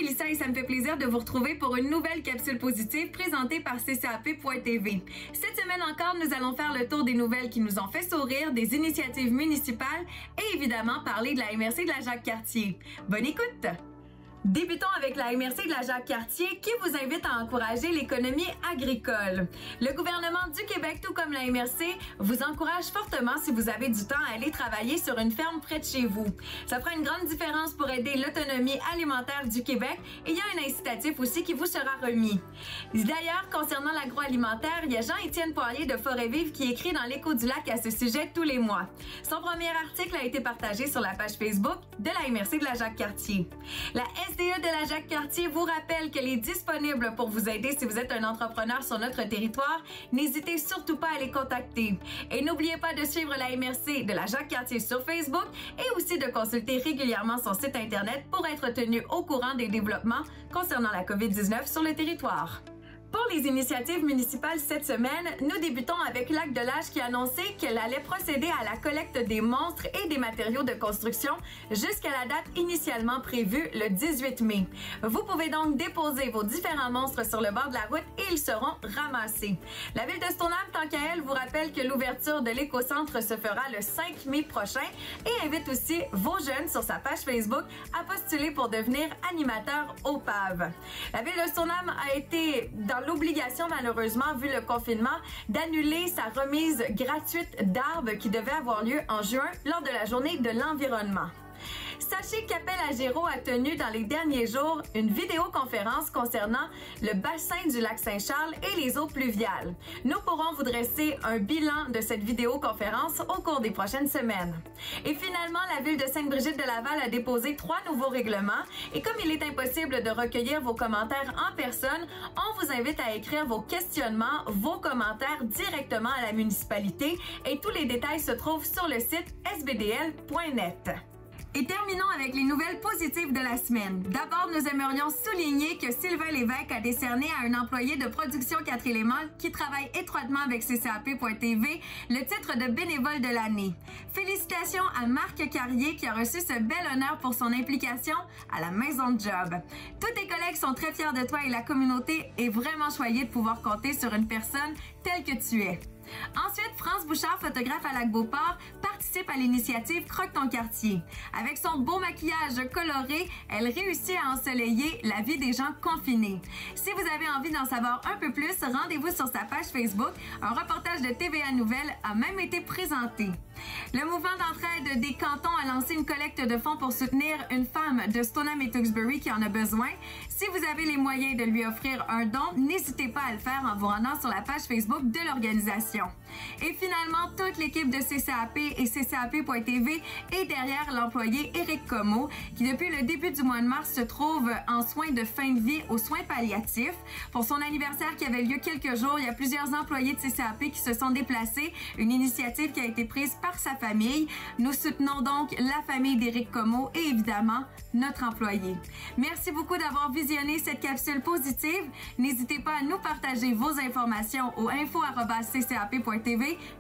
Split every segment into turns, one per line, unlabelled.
Mélissa et ça me fait plaisir de vous retrouver pour une nouvelle capsule positive présentée par ccap.tv. Cette semaine encore, nous allons faire le tour des nouvelles qui nous ont fait sourire, des initiatives municipales et évidemment parler de la MRC de la Jacques-Cartier. Bonne écoute! Débutons avec la MRC de la Jacques-Cartier qui vous invite à encourager l'économie agricole. Le gouvernement du Québec, tout comme la MRC, vous encourage fortement si vous avez du temps à aller travailler sur une ferme près de chez vous. Ça fera une grande différence pour aider l'autonomie alimentaire du Québec et il y a un incitatif aussi qui vous sera remis. D'ailleurs, concernant l'agroalimentaire, il y a Jean-Étienne Poirier de Forêt-Vive qui écrit dans l'Écho du Lac à ce sujet tous les mois. Son premier article a été partagé sur la page Facebook de la MRC de la Jacques-Cartier. La SDE de la Jacques-Cartier vous rappelle qu'elle est disponible pour vous aider si vous êtes un entrepreneur sur notre territoire. N'hésitez surtout pas à les contacter. Et n'oubliez pas de suivre la MRC de la Jacques-Cartier sur Facebook et aussi de consulter régulièrement son site Internet pour être tenu au courant des développements concernant la COVID-19 sur le territoire. Pour les initiatives municipales cette semaine, nous débutons avec Lac de l'Âge qui a annoncé qu'elle allait procéder à la collecte des monstres et des matériaux de construction jusqu'à la date initialement prévue, le 18 mai. Vous pouvez donc déposer vos différents monstres sur le bord de la route et ils seront ramassés. La ville de Stoneham, tant qu'à elle, vous rappelle que l'ouverture de l'éco-centre se fera le 5 mai prochain et invite aussi vos jeunes sur sa page Facebook à postuler pour devenir animateur au PAV. La ville de Stoneham a été dans l'obligation, malheureusement, vu le confinement, d'annuler sa remise gratuite d'arbres qui devait avoir lieu en juin lors de la journée de l'environnement. Sachez qu'Appel-à-Géraud a tenu dans les derniers jours une vidéoconférence concernant le bassin du lac Saint-Charles et les eaux pluviales. Nous pourrons vous dresser un bilan de cette vidéoconférence au cours des prochaines semaines. Et finalement, la ville de Sainte-Brigitte-de-Laval a déposé 3 nouveaux règlements et comme il est impossible de recueillir vos commentaires en personne, on vous invite à écrire vos questionnements, vos commentaires directement à la municipalité et tous les détails se trouvent sur le site sbdl.net. Et terminons avec les nouvelles positives de la semaine. D'abord, nous aimerions souligner que Sylvain Lévesque a décerné à un employé de Production 4 éléments qui travaille étroitement avec ccap.tv le titre de bénévole de l'année. Félicitations à Marc Carrier qui a reçu ce bel honneur pour son implication à la Maison de Job. Tous tes collègues sont très fiers de toi et la communauté est vraiment choyée de pouvoir compter sur une personne telle que tu es. Ensuite, France Bouchard, photographe à Lac-Beauport, participe à l'initiative Croque ton quartier. Avec son beau maquillage coloré, elle réussit à ensoleiller la vie des gens confinés. Si vous avez envie d'en savoir un peu plus, rendez-vous sur sa page Facebook. Un reportage de TVA Nouvelles a même été présenté. Le mouvement d'entraide des cantons a lancé une collecte de fonds pour soutenir une femme de Stoneham et Tewksbury qui en a besoin. Si vous avez les moyens de lui offrir un don, n'hésitez pas à le faire en vous rendant sur la page Facebook de l'organisation. Et finalement, toute l'équipe de CCAP et ccap.tv est derrière l'employé Éric Comeau qui depuis le début du mois de mars se trouve en soins de fin de vie aux soins palliatifs. Pour son anniversaire qui avait lieu quelques jours, il y a plusieurs employés de CCAP qui se sont déplacés, une initiative qui a été prise par sa famille. Nous soutenons donc la famille d'Éric Comeau et évidemment notre employé. Merci beaucoup d'avoir visionné cette capsule positive. N'hésitez pas à nous partager vos informations au info@ccap.tv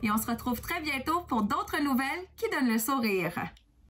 et on se retrouve très bientôt pour d'autres nouvelles qui donnent le sourire.